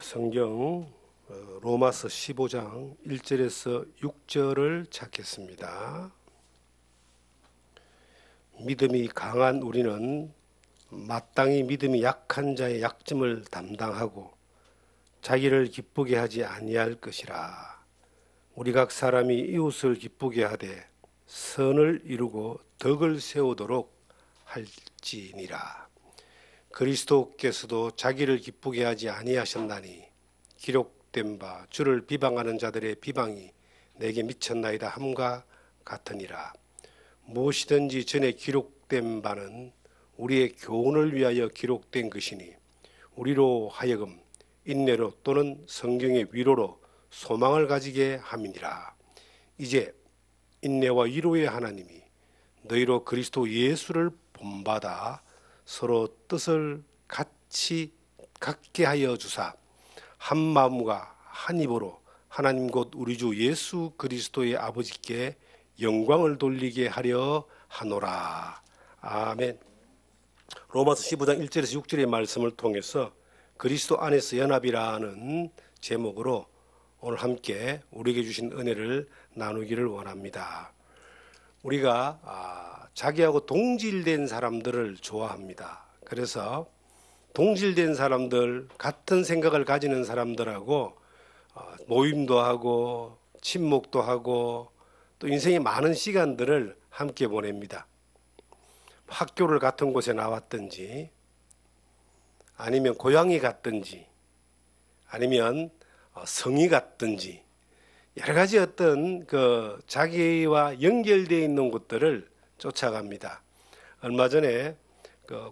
성경 로마서 15장 1절에서 6절을 찾겠습니다. 믿음이 강한 우리는 마땅히 믿음이 약한 자의 약점을 담당하고 자기를 기쁘게 하지 아니할 것이라. 우리 각 사람이 이웃을 기쁘게 하되 선을 이루고 덕을 세우도록 할지니라. 그리스도께서도 자기를 기쁘게 하지 아니하셨나니 기록된 바 주를 비방하는 자들의 비방이 내게 미쳤나이다 함과 같으니라. 무엇이든지 전에 기록된 바는 우리의 교훈을 위하여 기록된 것이니 우리로 하여금 인내로 또는 성경의 위로로 소망을 가지게 함이니라. 이제 인내와 위로의 하나님이 너희로 그리스도 예수를 본받아 서로 뜻을 같이 갖게 하여 주사 한 마음과 한 입으로 하나님 곧 우리 주 예수 그리스도의 아버지께 영광을 돌리게 하려 하노라. 아멘. 로마서 15장 1절에서 6절의 말씀을 통해서 그리스도 안에서 연합이라는 제목으로 오늘 함께 우리에게 주신 은혜를 나누기를 원합니다. 우리가 자기하고 동질된 사람들을 좋아합니다. 그래서 동질된 사람들, 같은 생각을 가지는 사람들하고 모임도 하고 친목도 하고 또 인생의 많은 시간들을 함께 보냅니다. 학교를 같은 곳에 나왔든지 아니면 고향이 같든지 아니면 성이 같든지 여러 가지 어떤 자기와 연결되어 있는 곳들을 쫓아갑니다. 얼마 전에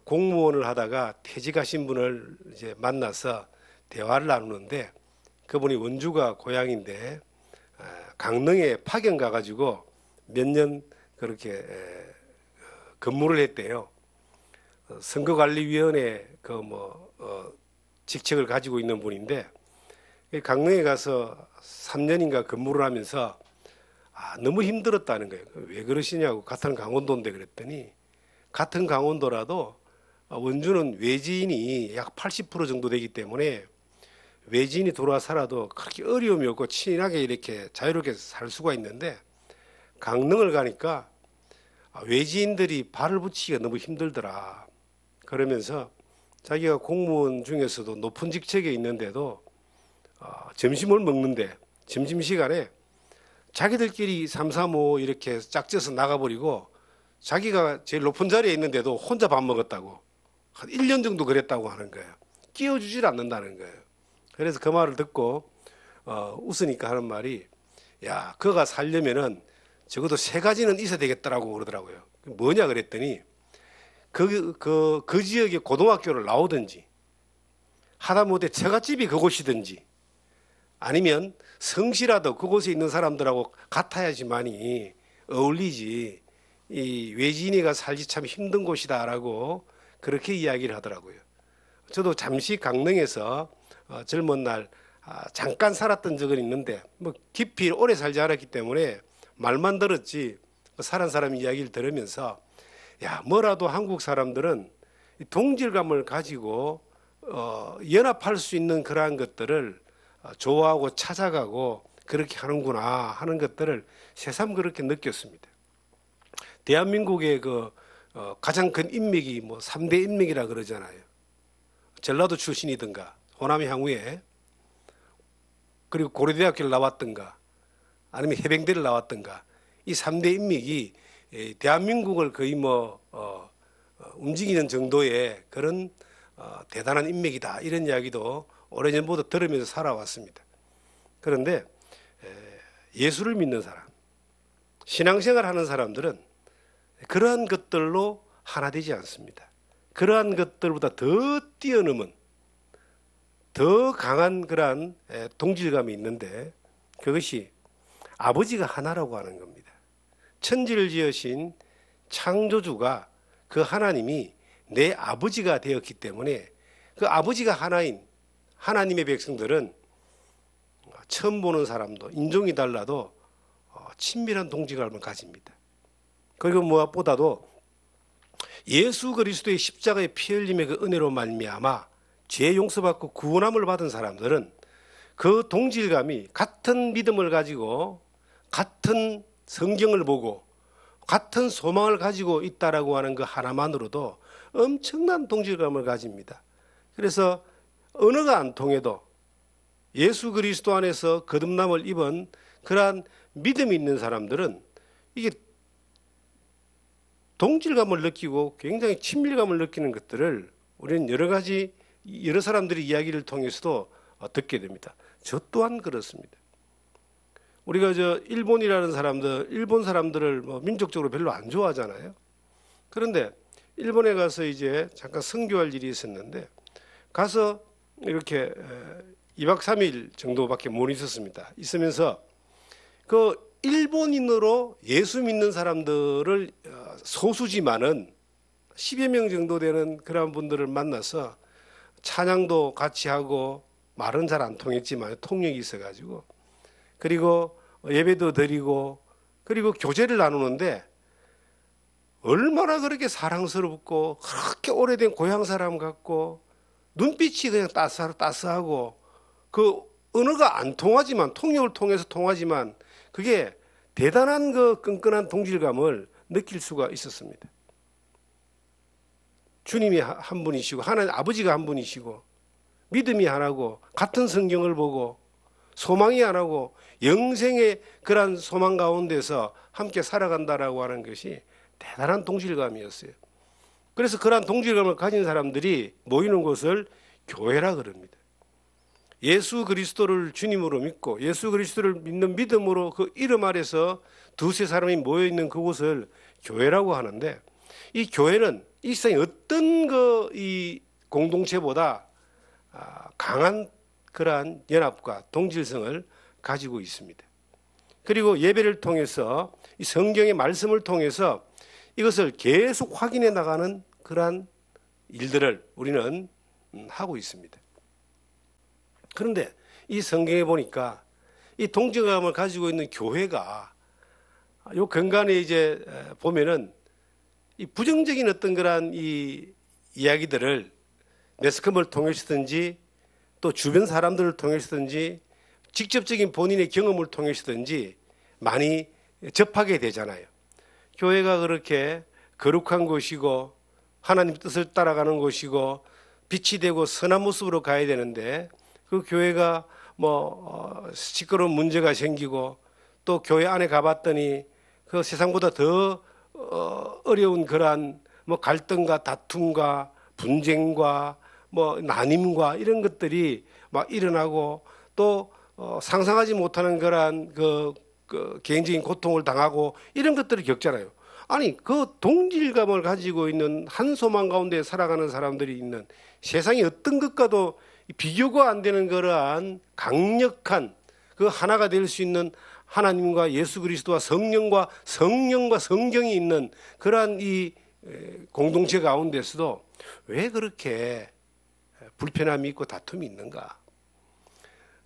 공무원을 하다가 퇴직하신 분을 이제 만나서 대화를 나누는데 그분이 원주가 고향인데 강릉에 파견 가가지고 몇 년 그렇게 근무를 했대요. 선거관리위원회 직책을 가지고 있는 분인데 강릉에 가서 3년인가 근무를 하면서 너무 힘들었다는 거예요. 왜 그러시냐고. 같은 강원도인데 그랬더니 같은 강원도라도 원주는 외지인이 약 80% 정도 되기 때문에 외지인이 들어와 살아도 그렇게 어려움이 없고 친하게 이렇게 자유롭게 살 수가 있는데 강릉을 가니까 외지인들이 발을 붙이기가 너무 힘들더라. 그러면서 자기가 공무원 중에서도 높은 직책에 있는데도 점심을 먹는데 점심시간에 자기들끼리 3, 3, 5 이렇게 짝져서 나가버리고 자기가 제일 높은 자리에 있는데도 혼자 밥 먹었다고 한 1년 정도 그랬다고 하는 거예요. 끼워주질 않는다는 거예요. 그래서 그 말을 듣고 웃으니까 하는 말이 야, 그가 살려면은 적어도 3가지는 있어야 되겠더라고 그러더라고요. 뭐냐 그랬더니 그 지역의 고등학교를 나오든지 하다못해 처갓집이 그곳이든지 아니면 성실하도 그곳에 있는 사람들하고 같아야지만이 어울리지 이 외지인이가 살기 참 힘든 곳이다라고 그렇게 이야기를 하더라고요. 저도 잠시 강릉에서 젊은 날 잠깐 살았던 적은 있는데 뭐 깊이 오래 살지 않았기 때문에 말만 들었지 살은 사람 이야기를 들으면서 야, 뭐라도 한국 사람들은 동질감을 가지고 연합할 수 있는 그러한 것들을 좋아하고 찾아가고 그렇게 하는구나 하는 것들을 새삼 그렇게 느꼈습니다. 대한민국의 가장 큰 인맥이 뭐 3대 인맥이라 그러잖아요. 전라도 출신이든가 호남 향후에 그리고 고려대학교를 나왔든가 아니면 해병대를 나왔든가 이 3대 인맥이 대한민국을 거의 움직이는 정도의 그런 대단한 인맥이다 이런 이야기도 오래전부터 들으면서 살아왔습니다. 그런데 예수를 믿는 사람, 신앙생활 하는 사람들은 그러한 것들로 하나 되지 않습니다. 그러한 것들보다 더 뛰어넘은 더 강한 그러한 동질감이 있는데 그것이 아버지가 하나라고 하는 겁니다. 천지를 지으신 창조주가 그 하나님이 내 아버지가 되었기 때문에 그 아버지가 하나인 하나님의 백성들은 처음 보는 사람도 인종이 달라도 친밀한 동질감을 가집니다. 그리고 무엇보다도 예수 그리스도의 십자가의 피 흘림의 그 은혜로 말미암아 죄 용서받고 구원함을 받은 사람들은 그 동질감이 같은 믿음을 가지고 같은 성경을 보고 같은 소망을 가지고 있다라고 하는 그 하나만으로도 엄청난 동질감을 가집니다. 그래서 언어가 안 통해도 예수 그리스도 안에서 거듭남을 입은 그러한 믿음이 있는 사람들은 이게 동질감을 느끼고 굉장히 친밀감을 느끼는 것들을 우리는 여러 사람들의 이야기를 통해서도 듣게 됩니다. 저 또한 그렇습니다. 우리가 일본이라는 사람들, 일본 사람들을 민족적으로 별로 안 좋아하잖아요. 그런데 일본에 가서 이제 잠깐 선교할 일이 있었는데 가서 이렇게 2박 3일 정도밖에 못 있었습니다. 있으면서 그 일본인으로 예수 믿는 사람들을 소수지만은 10여 명 정도 되는 그런 분들을 만나서 찬양도 같이 하고 말은 잘 안 통했지만 통역이 있어가지고 그리고 예배도 드리고 그리고 교제를 나누는데 얼마나 그렇게 사랑스럽고 그렇게 오래된 고향 사람 같고 눈빛이 그냥 따스하고 그 언어가 안 통하지만 통역을 통해서 통하지만 그게 대단한 그 끈끈한 동질감을 느낄 수가 있었습니다. 주님이 한 분이시고 하나님 아버지가 한 분이시고 믿음이 하나고 같은 성경을 보고 소망이 하나고 영생의 그러한 소망 가운데서 함께 살아간다라고 하는 것이 대단한 동질감이었어요. 그래서 그러한 동질감을 가진 사람들이 모이는 곳을 교회라 그럽니다. 예수 그리스도를 주님으로 믿고 예수 그리스도를 믿는 믿음으로 그 이름 아래서 두세 사람이 모여있는 그곳을 교회라고 하는데 이 교회는 이 세상에 어떤 이 공동체보다 강한 그러한 연합과 동질성을 가지고 있습니다. 그리고 예배를 통해서 이 성경의 말씀을 통해서 이것을 계속 확인해 나가는 그러한 일들을 우리는 하고 있습니다. 그런데 이 성경에 보니까 이 동질감을 가지고 있는 교회가 요 근간에 이제 보면은 이 부정적인 어떤 그러한 이 이야기들을 매스컴을 통해서든지 또 주변 사람들을 통해서든지 직접적인 본인의 경험을 통해서든지 많이 접하게 되잖아요. 교회가 그렇게 거룩한 곳이고 하나님 뜻을 따라가는 곳이고 빛이 되고 선한 모습으로 가야 되는데 그 교회가 시끄러운 문제가 생기고 또 교회 안에 가봤더니 그 세상보다 더 어려운 그러한 갈등과 다툼과 분쟁과 난임과 이런 것들이 막 일어나고 또 상상하지 못하는 그러한 그 개인적인 고통을 당하고 이런 것들을 겪잖아요. 아니 그 동질감을 가지고 있는 한 소망 가운데 살아가는 사람들이 있는 세상의 어떤 것과도 비교가 안 되는 그러한 강력한 그 하나가 될 수 있는 하나님과 예수 그리스도와 성령과 성경이 있는 그러한 이 공동체 가운데서도 왜 그렇게 불편함이 있고 다툼이 있는가?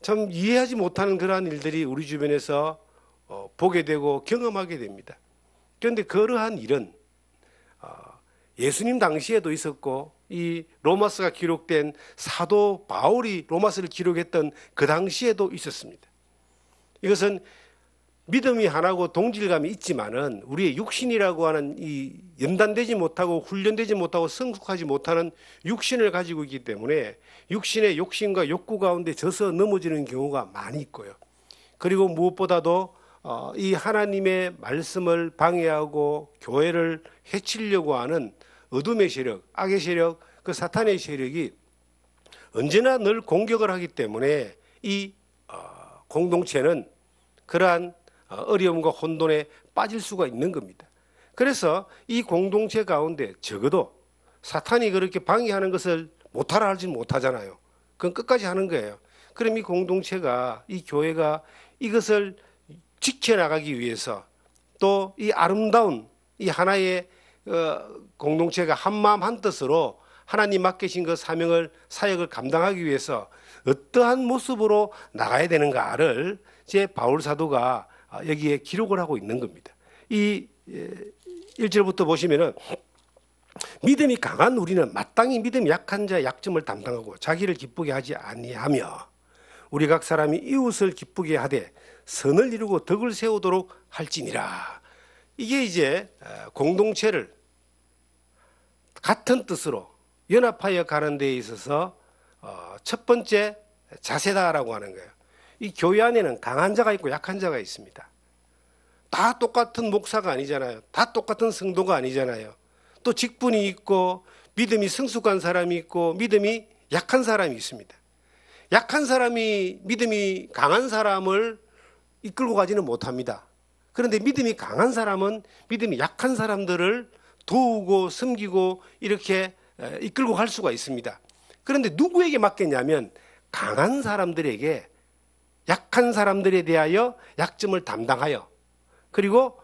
참 이해하지 못하는 그러한 일들이 우리 주변에서 보게 되고 경험하게 됩니다. 그런데 그러한 일은 예수님 당시에도 있었고 이 로마서가 기록된 사도 바울이 로마서를 기록했던 그 당시에도 있었습니다. 이것은 믿음이 하나고 동질감이 있지만은 우리의 육신이라고 하는 이 연단되지 못하고 훈련되지 못하고 성숙하지 못하는 육신을 가지고 있기 때문에 육신의 욕심과 욕구 가운데 져서 넘어지는 경우가 많이 있고요. 그리고 무엇보다도 이 하나님의 말씀을 방해하고 교회를 해치려고 하는 어둠의 세력, 악의 세력, 그 사탄의 세력이 언제나 늘 공격을 하기 때문에 이 공동체는 그러한 어려움과 혼돈에 빠질 수가 있는 겁니다. 그래서 이 공동체 가운데 적어도 사탄이 그렇게 방해하는 것을 못하라 하지 못하잖아요. 그건 끝까지 하는 거예요. 그럼 이 공동체가, 이 교회가 이것을 지켜나가기 위해서 또 이 아름다운 이 하나의 공동체가 한마음 한뜻으로 하나님 맡기신 그 사역을 감당하기 위해서 어떠한 모습으로 나가야 되는가를 제 바울 사도가 여기에 기록을 하고 있는 겁니다. 이 1절부터 보시면은 믿음이 강한 우리는 마땅히 믿음이 약한 자의 약점을 담당하고 자기를 기쁘게 하지 아니하며 우리 각 사람이 이웃을 기쁘게 하되 선을 이루고 덕을 세우도록 할지니라. 이게 이제 공동체를 같은 뜻으로 연합하여 가는 데 있어서 첫 번째 자세다라고 하는 거예요. 이 교회 안에는 강한 자가 있고 약한 자가 있습니다. 다 똑같은 목사가 아니잖아요. 다 똑같은 성도가 아니잖아요. 또 직분이 있고 믿음이 성숙한 사람이 있고 믿음이 약한 사람이 있습니다. 약한 사람이 믿음이 강한 사람을 이끌고 가지는 못합니다. 그런데 믿음이 강한 사람은 믿음이 약한 사람들을 도우고 섬기고 이렇게 이끌고 갈 수가 있습니다. 그런데 누구에게 맡겼냐면 강한 사람들에게 약한 사람들에 대하여 약점을 담당하여 그리고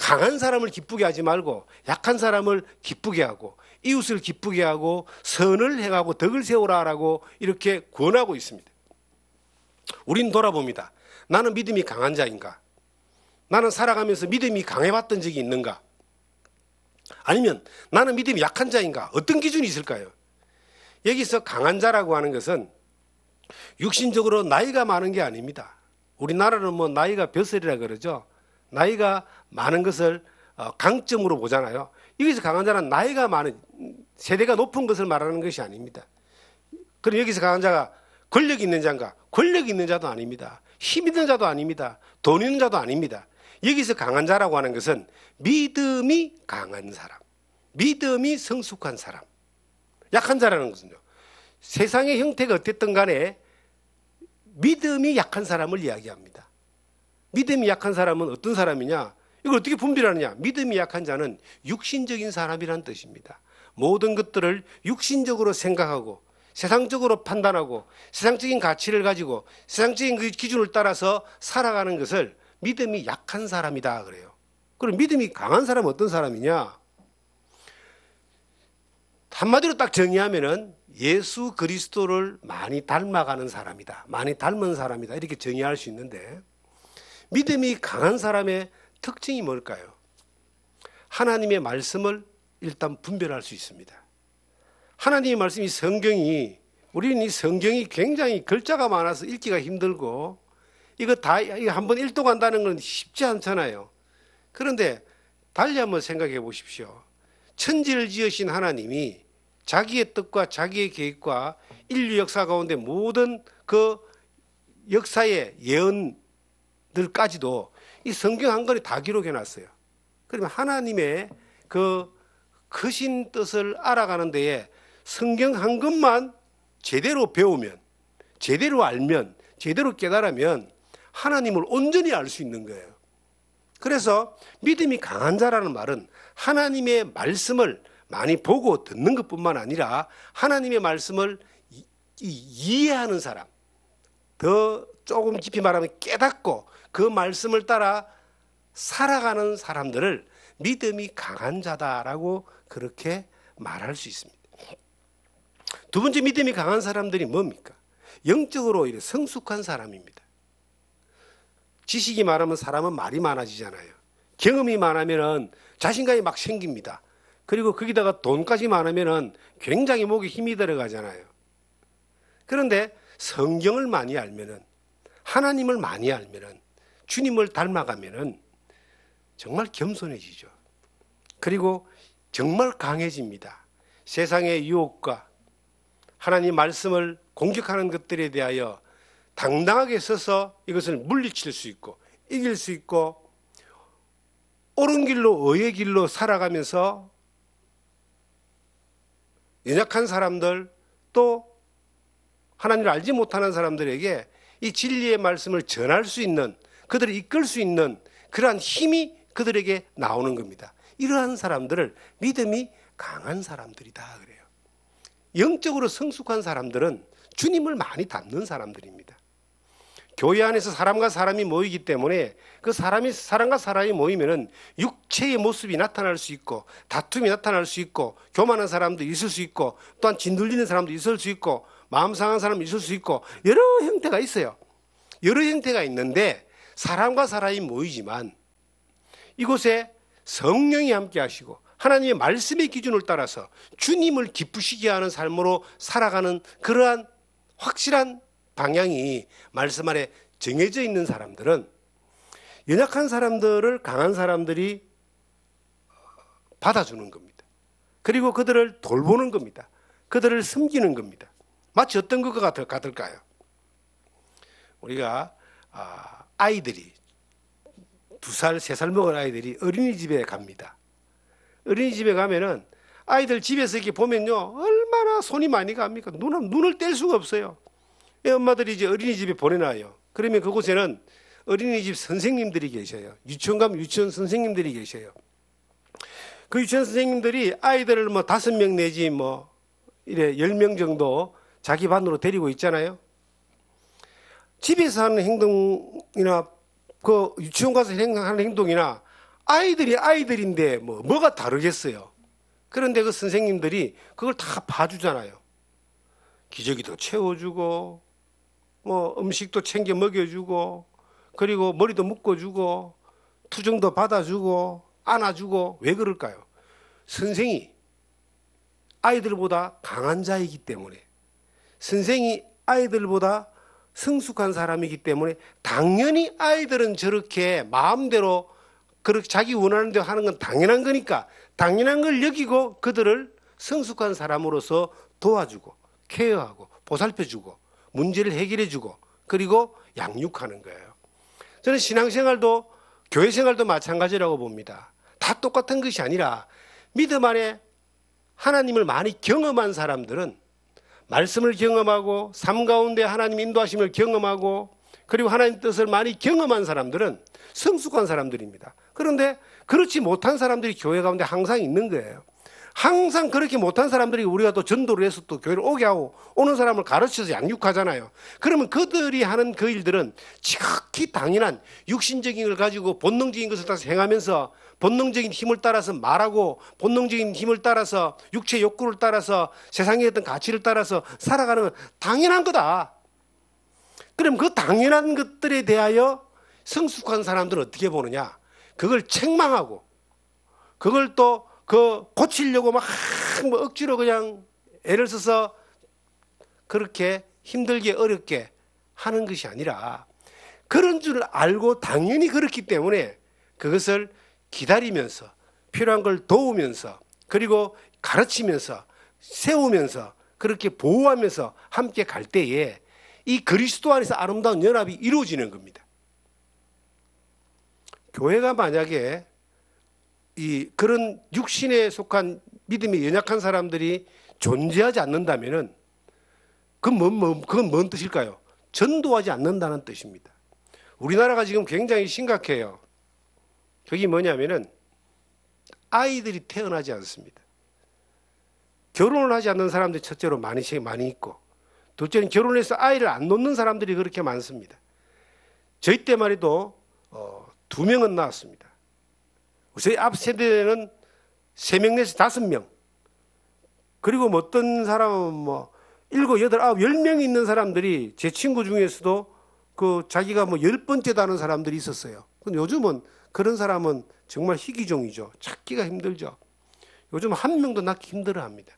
강한 사람을 기쁘게 하지 말고 약한 사람을 기쁘게 하고 이웃을 기쁘게 하고 선을 행하고 덕을 세우라라고 이렇게 권하고 있습니다. 우린 돌아봅니다. 나는 믿음이 강한 자인가? 나는 살아가면서 믿음이 강해봤던 적이 있는가? 아니면 나는 믿음이 약한 자인가? 어떤 기준이 있을까요? 여기서 강한 자라고 하는 것은 육신적으로 나이가 많은 게 아닙니다. 우리나라는 뭐 나이가 벼슬이라 그러죠. 나이가 많은 것을 강점으로 보잖아요. 여기서 강한 자는 나이가 많은 세대가 높은 것을 말하는 것이 아닙니다. 그럼 여기서 강한 자가 권력 있는 자인가? 권력 있는 자도 아닙니다. 힘 있는 자도 아닙니다. 돈 있는 자도 아닙니다. 여기서 강한 자라고 하는 것은 믿음이 강한 사람, 믿음이 성숙한 사람. 약한 자라는 것은요, 세상의 형태가 어땠든 간에 믿음이 약한 사람을 이야기합니다. 믿음이 약한 사람은 어떤 사람이냐? 이걸 어떻게 분별하느냐? 믿음이 약한 자는 육신적인 사람이라는 뜻입니다. 모든 것들을 육신적으로 생각하고 세상적으로 판단하고 세상적인 가치를 가지고 세상적인 그 기준을 따라서 살아가는 것을 믿음이 약한 사람이다 그래요. 그럼 믿음이 강한 사람은 어떤 사람이냐? 한마디로 딱 정의하면은 예수 그리스도를 많이 닮아가는 사람이다. 많이 닮은 사람이다. 이렇게 정의할 수 있는데 믿음이 강한 사람의 특징이 뭘까요? 하나님의 말씀을 일단 분별할 수 있습니다. 하나님의 말씀이 성경이 우리는 이 성경이 굉장히 글자가 많아서 읽기가 힘들고 이거 한번 일독한다는 건 쉽지 않잖아요. 그런데 달리 한번 생각해 보십시오. 천지를 지으신 하나님이 자기의 뜻과 자기의 계획과 인류 역사 가운데 모든 그 역사의 예언들까지도 이 성경 한 권에 다 기록해 놨어요. 그러면 하나님의 그 크신 뜻을 알아가는 데에 성경 한 권만 제대로 배우면, 제대로 알면, 제대로 깨달으면 하나님을 온전히 알 수 있는 거예요. 그래서 믿음이 강한 자라는 말은 하나님의 말씀을 많이 보고 듣는 것뿐만 아니라 하나님의 말씀을 이해하는 사람, 더 조금 깊이 말하면 깨닫고 그 말씀을 따라 살아가는 사람들을 믿음이 강한 자다라고 그렇게 말할 수 있습니다. 두 번째 믿음이 강한 사람들이 뭡니까? 영적으로 성숙한 사람입니다. 지식이 많으면 사람은 말이 많아지잖아요. 경험이 많으면 자신감이 막 생깁니다. 그리고 거기다가 돈까지 많으면 굉장히 목에 힘이 들어가잖아요. 그런데 성경을 많이 알면은, 하나님을 많이 알면은, 주님을 닮아가면은 정말 겸손해지죠. 그리고 정말 강해집니다. 세상의 유혹과 하나님 말씀을 공격하는 것들에 대하여 당당하게 서서 이것을 물리칠 수 있고 이길 수 있고 옳은 길로 의의 길로 살아가면서 연약한 사람들 또 하나님을 알지 못하는 사람들에게 이 진리의 말씀을 전할 수 있는, 그들을 이끌 수 있는 그러한 힘이 그들에게 나오는 겁니다. 이러한 사람들을 믿음이 강한 사람들이다 그래요. 영적으로 성숙한 사람들은 주님을 많이 닮는 사람들입니다. 교회 안에서 사람과 사람이 모이기 때문에 그 사람과 사람이 모이면은 육체의 모습이 나타날 수 있고 다툼이 나타날 수 있고 교만한 사람도 있을 수 있고 또한 진들리는 사람도 있을 수 있고 마음 상한 사람도 있을 수 있고 여러 형태가 있어요. 여러 형태가 있는데 사람과 사람이 모이지만 이곳에 성령이 함께 하시고 하나님의 말씀의 기준을 따라서 주님을 기쁘시게 하는 삶으로 살아가는 그러한 확실한 방향이 말씀 안에 정해져 있는 사람들은 연약한 사람들을 강한 사람들이 받아주는 겁니다. 그리고 그들을 돌보는 겁니다. 그들을 섬기는 겁니다. 마치 어떤 것 같을까요? 우리가 아이들이 2살, 3살 먹은 아이들이 어린이집에 갑니다. 어린이집에 가면은 아이들 집에서 이렇게 보면요, 얼마나 손이 많이 갑니까? 눈을 뗄 수가 없어요. 엄마들이 이제 어린이집에 보내놔요. 그러면 그곳에는 어린이집 선생님들이 계셔요. 유치원 가면 유치원 선생님들이 계셔요. 그 유치원 선생님들이 아이들을 5명 내지 이래 10명 정도 자기 반으로 데리고 있잖아요. 집에서 하는 행동이나 그 유치원 가서 하는 행동이나 아이들이 아이들인데 뭐가 다르겠어요. 그런데 그 선생님들이 그걸 다 봐주잖아요. 기저귀도 채워주고 음식도 챙겨 먹여주고 그리고 머리도 묶어주고 투정도 받아주고 안아주고. 왜 그럴까요? 선생이 아이들보다 강한 자이기 때문에, 선생이 아이들보다 성숙한 사람이기 때문에 당연히 아이들은 저렇게 마음대로 그렇게 자기 원하는 대로 하는 건 당연한 거니까 당연한 걸 여기고 그들을 성숙한 사람으로서 도와주고 케어하고 보살펴주고 문제를 해결해주고 그리고 양육하는 거예요. 저는 신앙생활도 교회생활도 마찬가지라고 봅니다. 다 똑같은 것이 아니라 믿음 안에 하나님을 많이 경험한 사람들은 말씀을 경험하고 삶 가운데 하나님 인도하심을 경험하고 그리고 하나님 뜻을 많이 경험한 사람들은 성숙한 사람들입니다. 그런데 그렇지 못한 사람들이 교회 가운데 항상 있는 거예요. 항상 그렇게 못한 사람들이 우리가 또 전도를 해서 또 교회를 오게 하고 오는 사람을 가르쳐서 양육하잖아요. 그러면 그들이 하는 그 일들은 지극히 당연한 육신적인 걸 가지고 본능적인 것을 따라서 행하면서 본능적인 힘을 따라서 말하고 본능적인 힘을 따라서 육체 욕구를 따라서 세상의 어떤 가치를 따라서 살아가는 건 당연한 거다. 그럼 그 당연한 것들에 대하여 성숙한 사람들은 어떻게 보느냐? 그걸 책망하고 그걸 또 고치려고 막 억지로 그냥 애를 써서 그렇게 힘들게 어렵게 하는 것이 아니라 그런 줄 알고 당연히 그렇기 때문에 그것을 기다리면서 필요한 걸 도우면서 그리고 가르치면서 세우면서 그렇게 보호하면서 함께 갈 때에 이 그리스도 안에서 아름다운 연합이 이루어지는 겁니다. 교회가 만약에 그런 육신에 속한 믿음이 연약한 사람들이 존재하지 않는다면은 그건 뭔 뜻일까요? 전도하지 않는다는 뜻입니다. 우리나라가 지금 굉장히 심각해요. 그게 뭐냐면은 아이들이 태어나지 않습니다. 결혼을 하지 않는 사람들이 첫째로 많이 있고 둘째는 결혼해서 아이를 안 놓는 사람들이 그렇게 많습니다. 저희 때만 해도 2명은 낳았습니다. 저희 앞 세대는 3명 내지 5명. 그리고 어떤 사람은 7, 8, 9, 10명이 있는 사람들이 제 친구 중에서도 자기가 10번째도 하는 사람들이 있었어요. 근데 요즘은 그런 사람은 정말 희귀종이죠. 찾기가 힘들죠. 요즘 1명도 낳기 힘들어 합니다.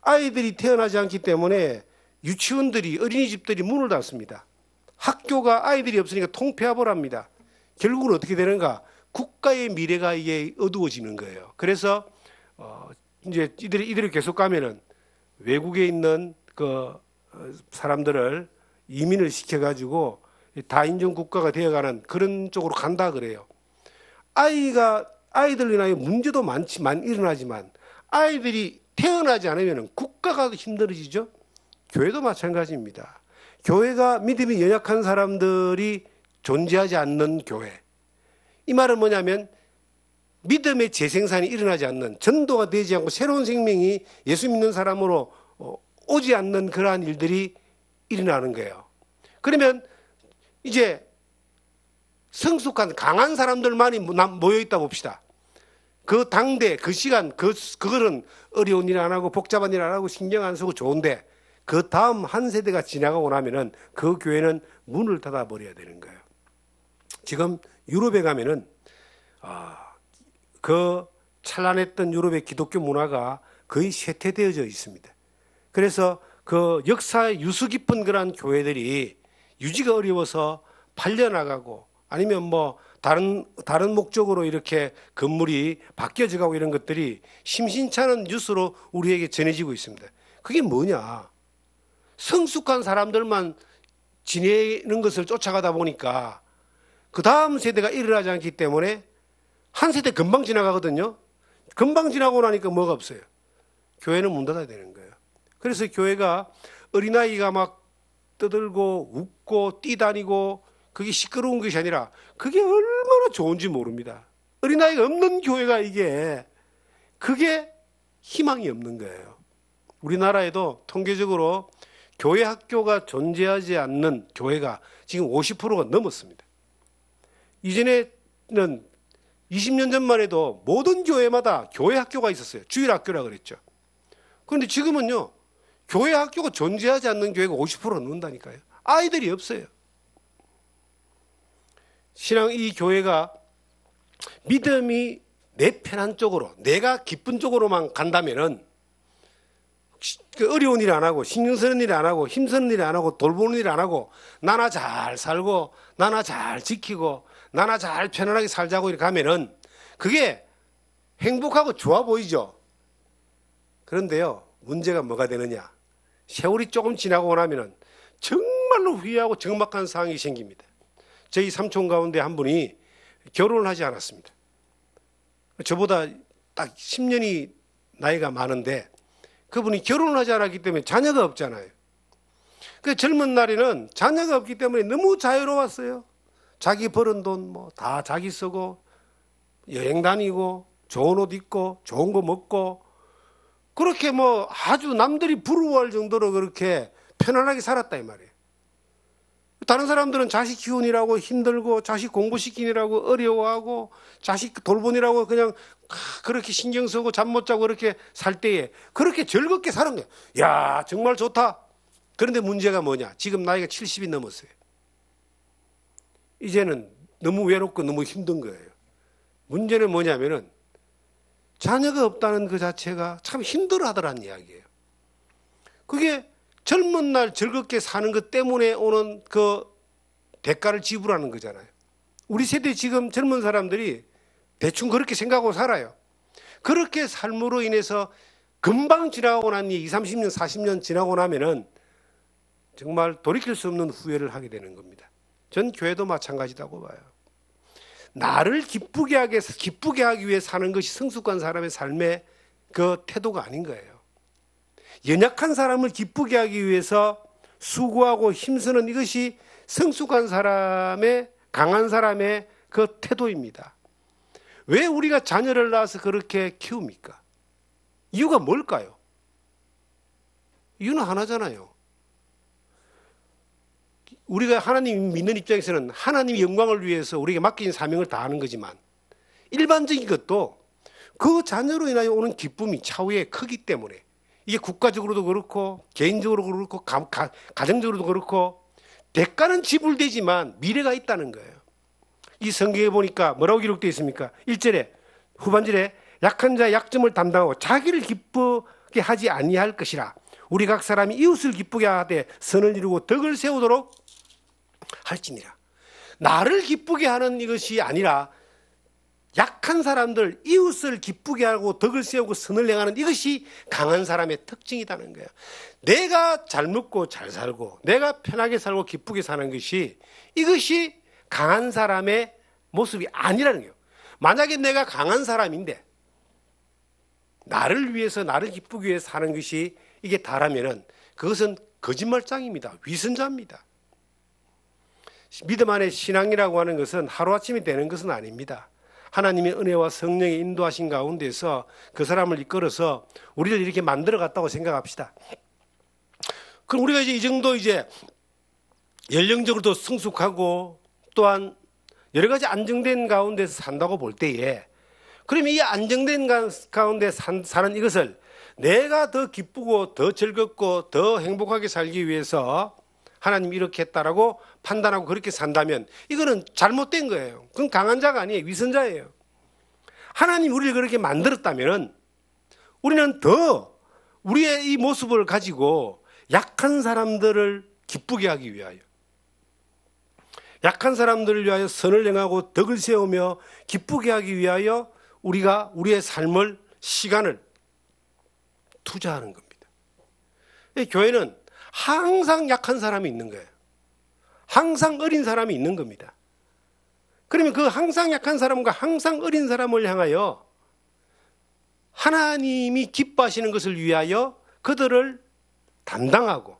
아이들이 태어나지 않기 때문에 유치원들이 어린이집들이 문을 닫습니다. 학교가 아이들이 없으니까 통폐합을 합니다. 결국은 어떻게 되는가? 국가의 미래가 이게 어두워지는 거예요. 그래서 이제 이들이 계속 가면은 외국에 있는 사람들을 이민을 시켜가지고 다인종 국가가 되어가는 그런 쪽으로 간다 그래요. 아이들로 인하여 문제도 많지만 일어나지만 아이들이 태어나지 않으면 국가가 힘들어지죠. 교회도 마찬가지입니다. 교회가 믿음이 연약한 사람들이 존재하지 않는 교회. 이 말은 뭐냐면 믿음의 재생산이 일어나지 않는, 전도가 되지 않고 새로운 생명이 예수 믿는 사람으로 오지 않는 그러한 일들이 일어나는 거예요. 그러면 이제 성숙한 강한 사람들만이 모여 있다 봅시다. 그 당대, 그 시간, 그거는 어려운 일 안 하고 복잡한 일 안 하고 신경 안 쓰고 좋은데 그 다음 한 세대가 지나가고 나면은 그 교회는 문을 닫아 버려야 되는 거예요. 지금 유럽에 가면은 그 찬란했던 유럽의 기독교 문화가 거의 쇠퇴되어져 있습니다. 그래서 그 역사의 유수 깊은 그러한 교회들이 유지가 어려워서 팔려나가고 아니면 뭐 다른 목적으로 이렇게 건물이 바뀌어져 가고 이런 것들이 심심찮은 뉴스로 우리에게 전해지고 있습니다. 그게 뭐냐? 성숙한 사람들만 지내는 것을 쫓아가다 보니까 그 다음 세대가 일어나지 않기 때문에 한 세대 금방 지나가거든요. 금방 지나고 나니까 뭐가 없어요. 교회는 문 닫아야 되는 거예요. 그래서 교회가 어린아이가 막 떠들고 웃고 뛰다니고 그게 시끄러운 것이 아니라 그게 얼마나 좋은지 모릅니다. 어린아이가 없는 교회가 그게 희망이 없는 거예요. 우리나라에도 통계적으로 교회 학교가 존재하지 않는 교회가 지금 50%가 넘었습니다. 이전에는 20년 전만 해도 모든 교회마다 교회 학교가 있었어요. 주일 학교라 그랬죠. 그런데 지금은요, 교회 학교가 존재하지 않는 교회가 50% 넘는다니까요. 아이들이 없어요. 이 교회가 믿음이 내 편한 쪽으로, 내가 기쁜 쪽으로만 간다면은 어려운 일 안 하고, 신경 쓰는 일 안 하고, 힘쓰는 일 안 하고, 돌보는 일 안 하고, 나나 잘 살고, 나나 잘 지키고, 나나 잘 편안하게 살자고 이렇게 하면은 그게 행복하고 좋아 보이죠. 그런데요, 문제가 뭐가 되느냐? 세월이 조금 지나고 나면은 정말로 후회하고 적막한 상황이 생깁니다. 저희 삼촌 가운데 한 분이 결혼을 하지 않았습니다. 저보다 딱 10년이 나이가 많은데 그분이 결혼을 하지 않았기 때문에 자녀가 없잖아요. 그 젊은 날에는 자녀가 없기 때문에 너무 자유로웠어요. 자기 벌은 돈 뭐 다 자기 쓰고 여행 다니고 좋은 옷 입고 좋은 거 먹고 그렇게 뭐 아주 남들이 부러워할 정도로 그렇게 편안하게 살았다 이 말이에요. 다른 사람들은 자식 키우느라고 힘들고 자식 공부시키느라고 어려워하고 자식 돌보느라고 그냥 그렇게 신경 쓰고 잠 못 자고 그렇게 살 때에 그렇게 즐겁게 사는 거예요. 야, 정말 좋다. 그런데 문제가 뭐냐? 지금 나이가 70이 넘었어요. 이제는 너무 외롭고 너무 힘든 거예요. 문제는 뭐냐면은 자녀가 없다는 그 자체가 참 힘들어하더라는 이야기예요. 그게 젊은 날 즐겁게 사는 것 때문에 오는 그 대가를 지불하는 거잖아요. 우리 세대 지금 젊은 사람들이 대충 그렇게 생각하고 살아요. 그렇게 삶으로 인해서 금방 지나고 난 20, 30년, 40년 지나고 나면은 정말 돌이킬 수 없는 후회를 하게 되는 겁니다. 전 교회도 마찬가지라고 봐요. 나를 기쁘게 하기 위해 사는 것이 성숙한 사람의 삶의 그 태도가 아닌 거예요. 연약한 사람을 기쁘게 하기 위해서 수고하고 힘쓰는 이것이 성숙한 사람의, 강한 사람의 그 태도입니다. 왜 우리가 자녀를 낳아서 그렇게 키웁니까? 이유가 뭘까요? 이유는 하나잖아요. 우리가 하나님 믿는 입장에서는 하나님의 영광을 위해서 우리에게 맡긴 사명을 다하는 거지만 일반적인 것도 그 자녀로 인하여 오는 기쁨이 차후에 크기 때문에 이게 국가적으로도 그렇고 개인적으로도 그렇고 가정적으로도 그렇고 대가는 지불되지만 미래가 있다는 거예요. 이 성경에 보니까 뭐라고 기록되어 있습니까? 1절에 후반절에 약한 자의 약점을 담당하고 자기를 기쁘게 하지 아니할 것이라 우리 각 사람이 이웃을 기쁘게 하되 선을 이루고 덕을 세우도록 할지니라. 나를 기쁘게 하는 이것이 아니라 약한 사람들, 이웃을 기쁘게 하고 덕을 세우고 선을 행하는 이것이 강한 사람의 특징이라는 거예요. 내가 잘 먹고 잘 살고 내가 편하게 살고 기쁘게 사는 것이 이것이 강한 사람의 모습이 아니라는 거예요. 만약에 내가 강한 사람인데 나를 위해서 나를 기쁘게 위해 사는 것이 이게 다라면은 그것은 거짓말장입니다. 위선자입니다. 믿음 안에 신앙이라고 하는 것은 하루아침에 되는 것은 아닙니다. 하나님의 은혜와 성령의 인도하신 가운데서 그 사람을 이끌어서 우리를 이렇게 만들어 갔다고 생각합시다. 그럼 우리가 이 정도 연령적으로도 성숙하고 또한 여러 가지 안정된 가운데서 산다고 볼 때에 그러면 이 안정된 가운데 사는 이것을 내가 더 기쁘고 더 즐겁고 더 행복하게 살기 위해서 하나님이 이렇게 했다라고 판단하고 그렇게 산다면 이거는 잘못된 거예요. 그건 강한 자가 아니에요. 위선자예요. 하나님 우리를 그렇게 만들었다면 우리는 더 우리의 이 모습을 가지고 약한 사람들을 기쁘게 하기 위하여, 약한 사람들을 위하여 선을 행하고 덕을 세우며 기쁘게 하기 위하여 우리가 우리의 삶을, 시간을 투자하는 겁니다. 이 교회는 항상 약한 사람이 있는 거예요. 항상 어린 사람이 있는 겁니다. 그러면 그 항상 약한 사람과 항상 어린 사람을 향하여 하나님이 기뻐하시는 것을 위하여 그들을 담당하고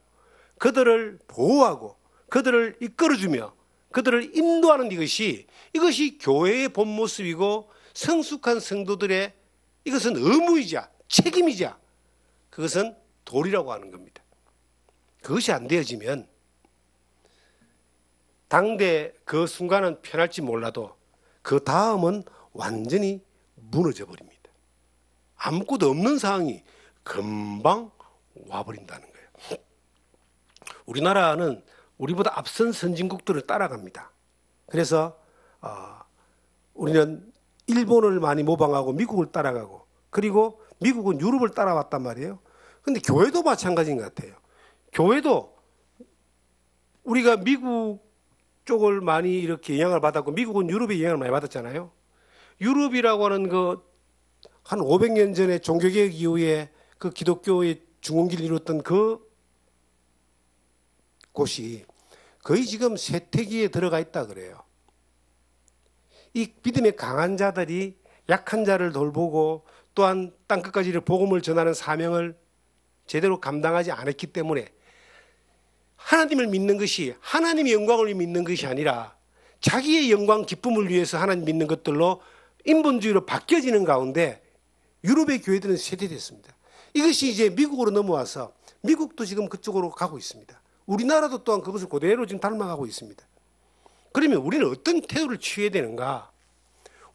그들을 보호하고 그들을 이끌어주며 그들을 인도하는 이것이 교회의 본 모습이고 성숙한 성도들의 이것은 의무이자 책임이자 그것은 도리라고 하는 겁니다. 그것이 안 되어지면 당대 그 순간은 편할지 몰라도 그 다음은 완전히 무너져 버립니다. 아무것도 없는 상황이 금방 와버린다는 거예요. 우리나라는 우리보다 앞선 선진국들을 따라갑니다. 그래서 우리는 일본을 많이 모방하고 미국을 따라가고 그리고 미국은 유럽을 따라왔단 말이에요. 그런데 교회도 마찬가지인 것 같아요. 교회도 우리가 미국 쪽을 많이 이렇게 영향을 받았고 미국은 유럽의 영향을 많이 받았잖아요. 유럽이라고 하는 한 500년 전에 종교개혁 이후에 그 기독교의 중흥기를 이뤘던 그 곳이 거의 지금 쇠퇴기에 들어가 있다 그래요. 이 믿음의 강한 자들이 약한 자를 돌보고 또한 땅끝까지 복음을 전하는 사명을 제대로 감당하지 않았기 때문에 하나님을 믿는 것이 하나님의 영광을 믿는 것이 아니라 자기의 영광 기쁨을 위해서 하나님 믿는 것들로 인본주의로 바뀌어지는 가운데 유럽의 교회들은 쇠퇴됐습니다. 이것이 이제 미국으로 넘어와서 미국도 지금 그쪽으로 가고 있습니다. 우리나라도 또한 그것을 그대로 지금 닮아가고 있습니다. 그러면 우리는 어떤 태도를 취해야 되는가?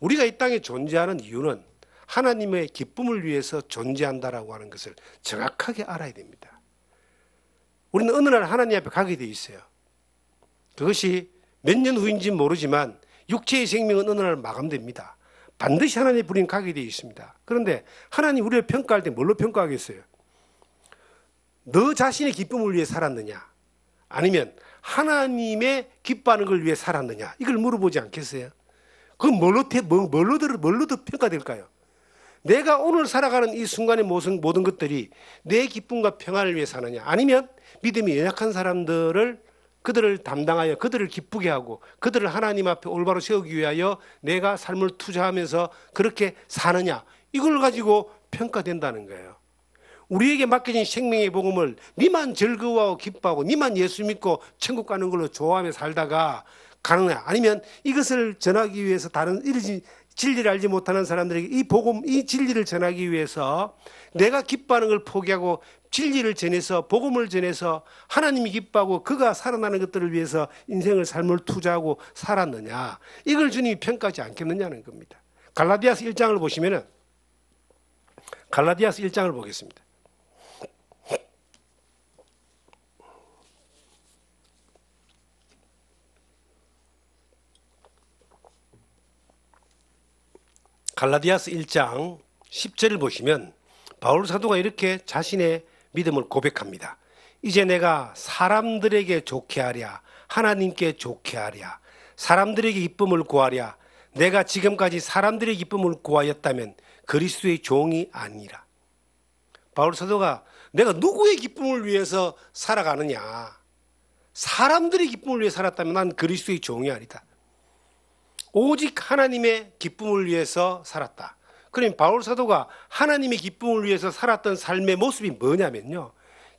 우리가 이 땅에 존재하는 이유는 하나님의 기쁨을 위해서 존재한다라고 하는 것을 정확하게 알아야 됩니다. 우리는 어느 날 하나님 앞에 가게 돼 있어요. 그것이 몇 년 후인지는 모르지만 육체의 생명은 어느 날 마감됩니다. 반드시 하나님의 부름 가게 되어 있습니다. 그런데 하나님 우리를 평가할 때 뭘로 평가하겠어요? 너 자신의 기쁨을 위해 살았느냐? 아니면 하나님의 기뻐하는 걸 위해 살았느냐? 이걸 물어보지 않겠어요? 그럼 뭘로 더 평가될까요? 내가 오늘 살아가는 이 순간의 모든 것들이 내 기쁨과 평안을 위해 사느냐? 아니면 믿음이 연약한 사람들을 그들을 담당하여 그들을 기쁘게 하고 그들을 하나님 앞에 올바로 세우기 위하여 내가 삶을 투자하면서 그렇게 사느냐, 이걸 가지고 평가된다는 거예요. 우리에게 맡겨진 생명의 복음을 니만 즐거워하고 기뻐하고 니만 예수 믿고 천국 가는 걸로 좋아하며 살다가 가느냐, 아니면 이것을 전하기 위해서 다른 진리를 알지 못하는 사람들에게 이 복음, 이 진리를 전하기 위해서 내가 기뻐하는 걸 포기하고 진리를 전해서 복음을 전해서 하나님이 기뻐하고 그가 살아나는 것들을 위해서 인생을 삶을 투자하고 살았느냐, 이걸 주님이 평가하지 않겠느냐는 겁니다. 갈라디아서 1장을 보시면은 갈라디아서 1장을 보겠습니다. 갈라디아서 1장 10절을 보시면 바울 사도가 이렇게 자신의 믿음을 고백합니다. 이제 내가 사람들에게 좋게 하랴, 하나님께 좋게 하랴, 사람들에게 기쁨을 구하랴. 내가 지금까지 사람들의 기쁨을 구하였다면 그리스도의 종이 아니라. 바울 사도가 내가 누구의 기쁨을 위해서 살아가느냐, 사람들의 기쁨을 위해 살았다면 난 그리스도의 종이 아니다. 오직 하나님의 기쁨을 위해서 살았다. 그러면 바울 사도가 하나님의 기쁨을 위해서 살았던 삶의 모습이 뭐냐면요,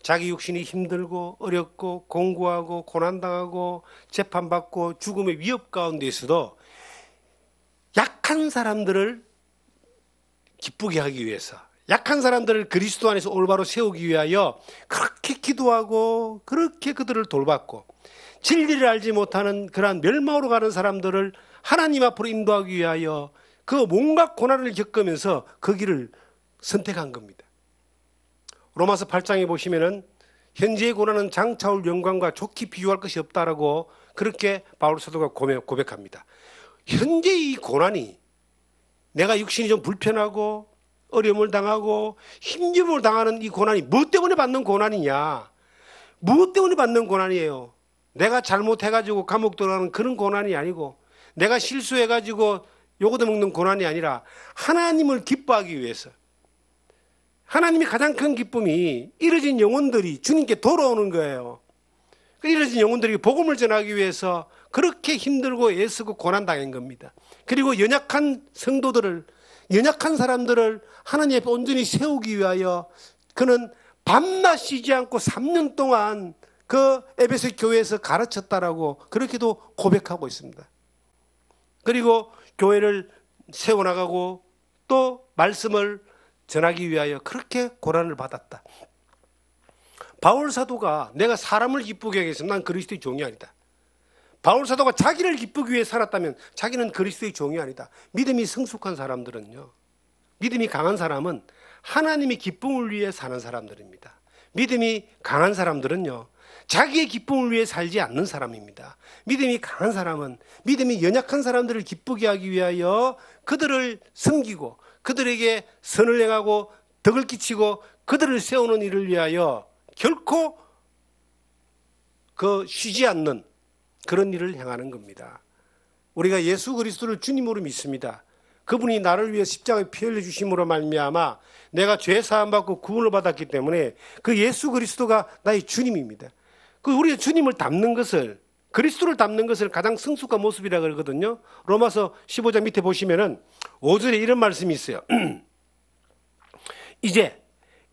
자기 육신이 힘들고 어렵고 공고하고 고난당하고 재판받고 죽음의 위협 가운데서도 약한 사람들을 기쁘게 하기 위해서, 약한 사람들을 그리스도 안에서 올바로 세우기 위하여 그렇게 기도하고 그렇게 그들을 돌봤고, 진리를 알지 못하는 그러한 멸망으로 가는 사람들을 하나님 앞으로 인도하기 위하여 그 온갖 고난을 겪으면서 그 길을 선택한 겁니다. 로마서 8장에 보시면은 현재의 고난은 장차 올 영광과 좋게 비교할 것이 없다라고 그렇게 바울 사도가 고백합니다. 현재 이 고난이 내가 육신이 좀 불편하고 어려움을 당하고 힘듦을 당하는 이 고난이 무엇 때문에 받는 고난이냐? 무엇 때문에 받는 고난이에요? 내가 잘못해가지고 감옥 들어가는 그런 고난이 아니고, 내가 실수해가지고 요거도 먹는 고난이 아니라 하나님을 기뻐하기 위해서, 하나님이 가장 큰 기쁨이 잃어진 영혼들이 주님께 돌아오는 거예요. 잃어진 영혼들에게 복음을 전하기 위해서 그렇게 힘들고 애쓰고 고난당한 겁니다. 그리고 연약한 성도들을, 연약한 사람들을 하나님 앞에 온전히 세우기 위하여 그는 밤낮 쉬지 않고 3년 동안 그 에베소 교회에서 가르쳤다라고 그렇게도 고백하고 있습니다. 그리고 교회를 세워나가고 또 말씀을 전하기 위하여 그렇게 고난을 받았다. 바울 사도가 내가 사람을 기쁘게 하기 위해서 난 그리스도의 종이 아니다. 바울 사도가 자기를 기쁘기 위해 살았다면 자기는 그리스도의 종이 아니다. 믿음이 성숙한 사람들은요, 믿음이 강한 사람은 하나님의 기쁨을 위해 사는 사람들입니다. 믿음이 강한 사람들은요, 자기의 기쁨을 위해 살지 않는 사람입니다. 믿음이 강한 사람은 믿음이 연약한 사람들을 기쁘게 하기 위하여 그들을 섬기고 그들에게 선을 행하고 덕을 끼치고 그들을 세우는 일을 위하여 결코 쉬지 않는 그런 일을 행하는 겁니다. 우리가 예수 그리스도를 주님으로 믿습니다. 그분이 나를 위해 십자가에 피 흘려 주심으로 말미암아 내가 죄 사함 받고 구원을 받았기 때문에 그 예수 그리스도가 나의 주님입니다. 그 우리가 주님을 닮는 것을, 그리스도를 닮는 것을 가장 성숙한 모습이라 그러거든요. 로마서 15장 밑에 보시면은 5절에 이런 말씀이 있어요. 이제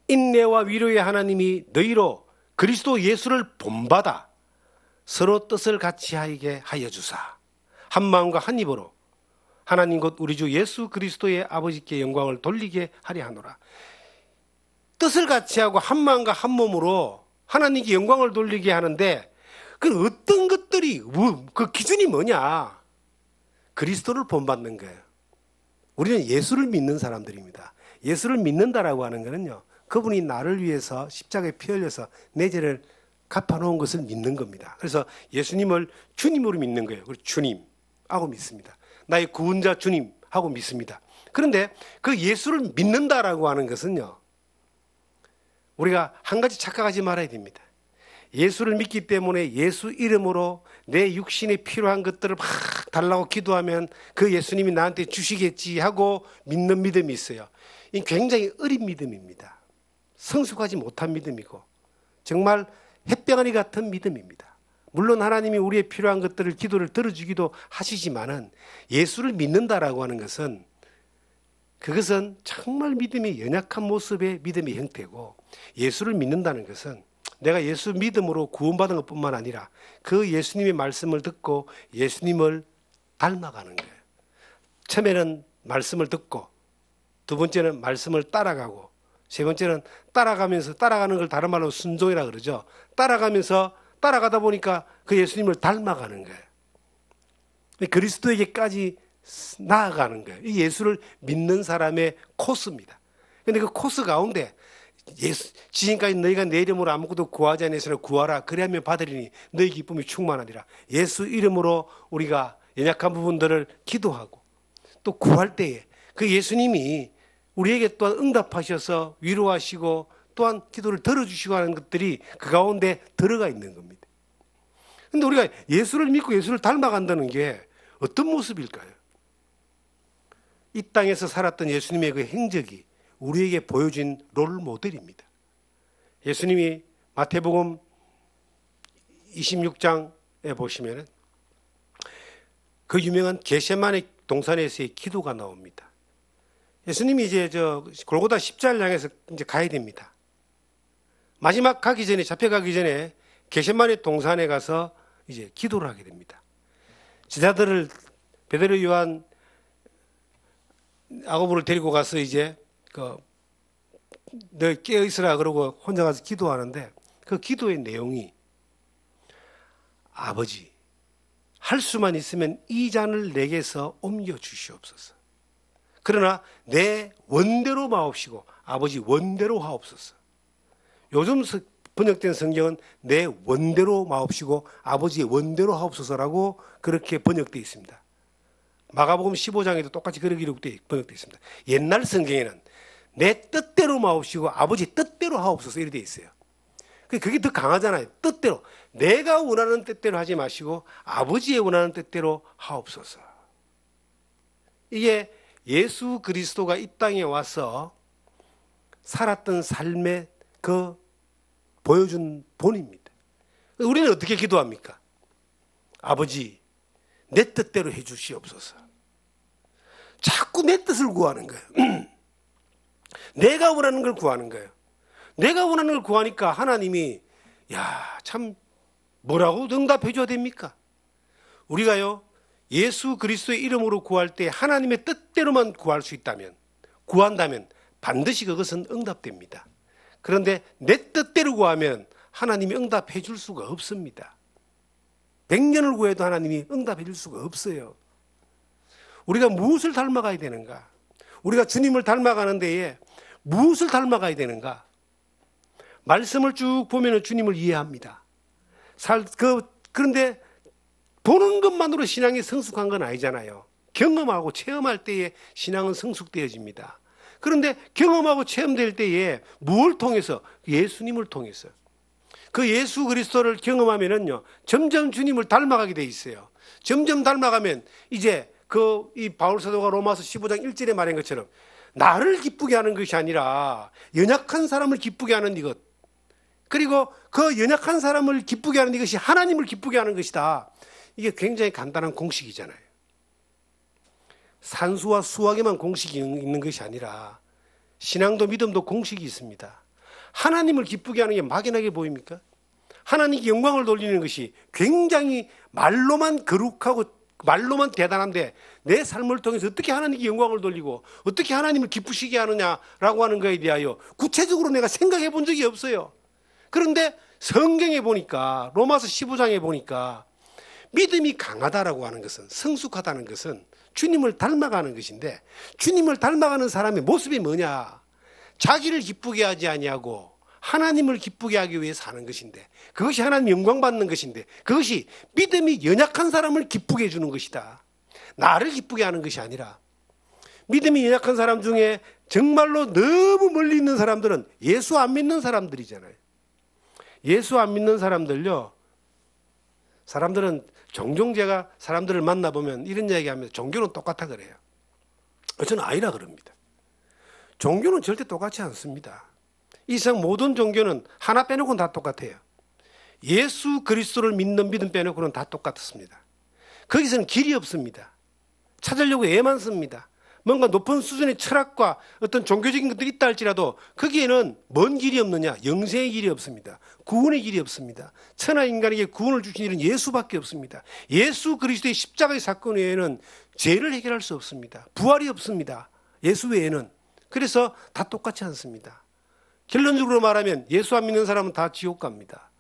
인내와 위로의 하나님이 너희로 그리스도 예수를 본받아 서로 뜻을 같이 하게 하여 주사 한 마음과 한 입으로 하나님 곧 우리 주 예수 그리스도의 아버지께 영광을 돌리게 하려 하노라. 뜻을 같이 하고 한 마음과 한 몸으로 하나님께 영광을 돌리게 하는데, 그 어떤 것들이, 그 기준이 뭐냐? 그리스도를 본받는 거예요. 우리는 예수를 믿는 사람들입니다. 예수를 믿는다라고 하는 거는요, 그분이 나를 위해서 십자가에 피 흘려서 내 죄를 갚아놓은 것을 믿는 겁니다. 그래서 예수님을 주님으로 믿는 거예요. 그리고 주님하고 믿습니다. 나의 구원자 주님하고 믿습니다. 그런데 그 예수를 믿는다라고 하는 것은요, 우리가 한 가지 착각하지 말아야 됩니다. 예수를 믿기 때문에 예수 이름으로 내 육신에 필요한 것들을 막 달라고 기도하면 그 예수님이 나한테 주시겠지 하고 믿는 믿음이 있어요. 이 굉장히 어린 믿음입니다. 성숙하지 못한 믿음이고 정말 햇병아리 같은 믿음입니다. 물론 하나님이 우리의 필요한 것들을 기도를 들어주기도 하시지만은 예수를 믿는다라고 하는 것은, 그것은 정말 믿음이 연약한 모습의 믿음의 형태고, 예수를 믿는다는 것은 내가 예수 믿음으로 구원받은 것뿐만 아니라 그 예수님의 말씀을 듣고 예수님을 닮아가는 거예요. 처음에는 말씀을 듣고, 두 번째는 말씀을 따라가고, 세 번째는 따라가면서, 따라가는 걸 다른 말로 순종이라 그러죠. 따라가다 보니까 그 예수님을 닮아가는 거예요. 그리스도에게까지 나아가는 거예요. 이 예수를 믿는 사람의 코스입니다. 그런데 그 코스 가운데 지금까지 너희가 내 이름으로 아무것도 구하지 않으시나 구하라. 그래야면 받으리니 너희 기쁨이 충만하리라. 예수 이름으로 우리가 연약한 부분들을 기도하고 또 구할 때에 그 예수님이 우리에게 또한 응답하셔서 위로하시고 또한 기도를 들어주시고 하는 것들이 그 가운데 들어가 있는 겁니다. 그런데 우리가 예수를 믿고 예수를 닮아간다는 게 어떤 모습일까요? 이 땅에서 살았던 예수님의 그 행적이 우리에게 보여준 롤 모델입니다. 예수님이 마태복음 26장에 보시면 그 유명한 겟세마네 동산에서의 기도가 나옵니다. 예수님이 이제 골고다 십자가를 향해서 이제 가야 됩니다. 마지막 가기 전에, 잡혀가기 전에 겟세마네 동산에 가서 이제 기도를 하게 됩니다. 제자들을 베드로, 요한, 야고보를 데리고 가서 이제 너 깨어 있으라 그러고 혼자 가서 기도하는데, 그 기도의 내용이 아버지, 할 수만 있으면 이 잔을 내게서 옮겨 주시옵소서. 그러나 내 원대로 마옵시고 아버지 원대로 하옵소서. 요즘 번역된 성경은 내 원대로 마옵시고 아버지의 원대로 하옵소서라고 그렇게 번역되어 있습니다. 마가복음 15장에도 똑같이 그렇게 번역되어 있습니다. 옛날 성경에는 내 뜻대로 마옵시고 아버지 뜻대로 하옵소서 이렇게 되어 있어요. 그게 더 강하잖아요. 뜻대로. 내가 원하는 뜻대로 하지 마시고 아버지의 원하는 뜻대로 하옵소서. 이게 예수 그리스도가 이 땅에 와서 살았던 삶의 그 보여준 본입니다. 우리는 어떻게 기도합니까? 아버지, 내 뜻대로 해 주시옵소서. 자꾸 내 뜻을 구하는 거예요. 내가 원하는 걸 구하는 거예요. 내가 원하는 걸 구하니까 하나님이 참 뭐라고 응답해 줘야 됩니까? 우리가요, 예수 그리스도의 이름으로 구할 때 하나님의 뜻대로만 구할 수 있다면, 구한다면 반드시 그것은 응답됩니다. 그런데 내 뜻대로 구하면 하나님이 응답해 줄 수가 없습니다. 100년을 구해도 하나님이 응답해 줄 수가 없어요. 우리가 무엇을 닮아가야 되는가? 우리가 주님을 닮아가는 데에 무엇을 닮아가야 되는가? 말씀을 쭉 보면 주님을 이해합니다. 그런데 보는 것만으로 신앙이 성숙한 건 아니잖아요. 경험하고 체험할 때에 신앙은 성숙되어집니다. 그런데 경험하고 체험될 때에 무엇을 통해서? 예수님을 통해서. 그 예수 그리스도를 경험하면은요, 점점 주님을 닮아가게 돼 있어요. 점점 닮아가면 이제 이 바울 사도가 로마서 15장 1절에 말한 것처럼 나를 기쁘게 하는 것이 아니라 연약한 사람을 기쁘게 하는 이것, 그리고 그 연약한 사람을 기쁘게 하는 이것이 하나님을 기쁘게 하는 것이다. 이게 굉장히 간단한 공식이잖아요. 산수와 수학에만 공식이 있는 것이 아니라 신앙도 믿음도 공식이 있습니다. 하나님을 기쁘게 하는 게 막연하게 보입니까? 하나님께 영광을 돌리는 것이 굉장히 말로만 거룩하고 말로만 대단한데 내 삶을 통해서 어떻게 하나님께 영광을 돌리고 어떻게 하나님을 기쁘시게 하느냐라고 하는 것에 대하여 구체적으로 내가 생각해 본 적이 없어요. 그런데 성경에 보니까, 로마서 15장에 보니까 믿음이 강하다라고 하는 것은, 성숙하다는 것은 주님을 닮아가는 것인데, 주님을 닮아가는 사람의 모습이 뭐냐? 자기를 기쁘게 하지 아니하고 하나님을 기쁘게 하기 위해 사는 것인데, 그것이 하나님 영광 받는 것인데, 그것이 믿음이 연약한 사람을 기쁘게 해주는 것이다. 나를 기쁘게 하는 것이 아니라, 믿음이 연약한 사람 중에 정말로 너무 멀리 있는 사람들은 예수 안 믿는 사람들이잖아요. 예수 안 믿는 사람들요, 사람들은 종종 제가 사람들을 만나보면 이런 이야기하면서 종교는 똑같아 그래요. 저는 아니라 그럽니다. 종교는 절대 똑같지 않습니다. 이 세상 모든 종교는 하나 빼놓고는 다 똑같아요. 예수 그리스도를 믿는 믿음 빼놓고는 다 똑같습니다. 거기서는 길이 없습니다. 찾으려고 애만 씁니다. 뭔가 높은 수준의 철학과 어떤 종교적인 것들이 있다 할지라도 거기에는 뭔 길이 없느냐? 영생의 길이 없습니다. 구원의 길이 없습니다. 천하 인간에게 구원을 주신 일은 예수밖에 없습니다. 예수 그리스도의 십자가의 사건 외에는 죄를 해결할 수 없습니다. 부활이 없습니다. 예수 외에는. 그래서 다 똑같지 않습니다. 결론적으로 말하면 예수 안 믿는 사람은 다 지옥 갑니다.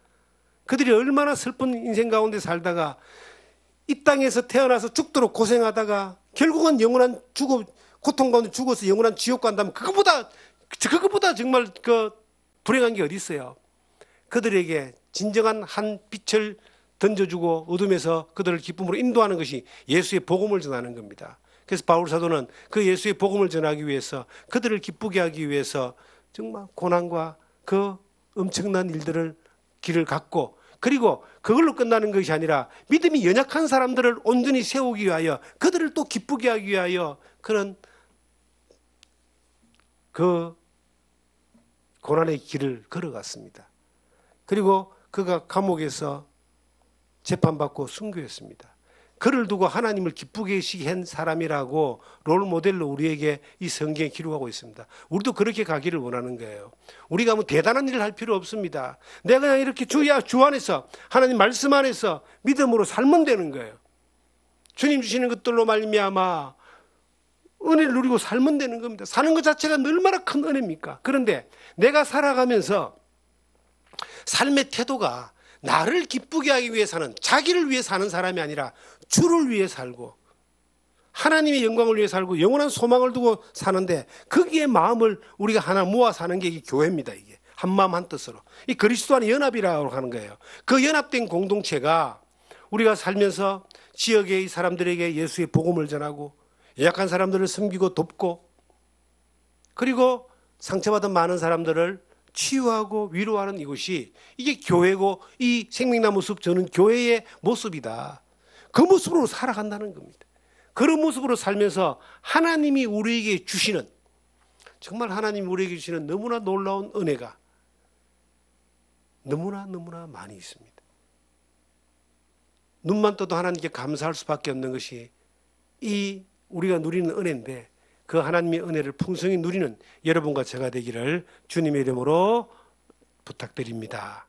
그들이 얼마나 슬픈 인생 가운데 살다가 이 땅에서 태어나서 죽도록 고생하다가 결국은 영원한 고통 가운데 죽어서 영원한 지옥 간다면 그것보다 정말 불행한 게 어디 있어요. 그들에게 진정한 한 빛을 던져주고 어둠에서 그들을 기쁨으로 인도하는 것이 예수의 복음을 전하는 겁니다. 그래서 바울 사도는 그 예수의 복음을 전하기 위해서, 그들을 기쁘게 하기 위해서 정말 고난과 그 엄청난 길을 갖고, 그리고 그걸로 끝나는 것이 아니라 믿음이 연약한 사람들을 온전히 세우기 위하여, 그들을 또 기쁘게 하기 위하여 그런 그 고난의 길을 걸어갔습니다. 그리고 그가 감옥에서 재판받고 순교했습니다. 그를 두고 하나님을 기쁘게 하시게 한 사람이라고 롤 모델로 우리에게 이 성경에 기록하고 있습니다. 우리도 그렇게 가기를 원하는 거예요. 우리가 뭐 대단한 일을 할 필요 없습니다. 내가 그냥 이렇게 주 안에서, 하나님 말씀 안에서 믿음으로 살면 되는 거예요. 주님 주시는 것들로 말미암아 은혜를 누리고 살면 되는 겁니다. 사는 것 자체가 얼마나 큰 은혜입니까? 그런데 내가 살아가면서 삶의 태도가 나를 기쁘게 하기 위해 사는, 자기를 위해 사는 사람이 아니라 주를 위해 살고 하나님의 영광을 위해 살고 영원한 소망을 두고 사는데, 거기에 마음을 우리가 하나 모아 사는 게 이게 교회입니다. 이게 한마음 한뜻으로 이 그리스도 안의 연합이라고 하는 거예요. 그 연합된 공동체가 우리가 살면서 지역의 사람들에게 예수의 복음을 전하고 약한 사람들을 섬기고 돕고 그리고 상처받은 많은 사람들을 치유하고 위로하는 이곳이 이게 교회고 이 생명나무 숲 저는 교회의 모습이다. 그 모습으로 살아간다는 겁니다. 그런 모습으로 살면서 하나님이 우리에게 주시는 정말 하나님이 우리에게 주시는 너무나 놀라운 은혜가 너무나 많이 있습니다. 눈만 떠도 하나님께 감사할 수밖에 없는 것이 이 우리가 누리는 은혜인데 그 하나님의 은혜를 풍성히 누리는 여러분과 제가 되기를 주님의 이름으로 부탁드립니다.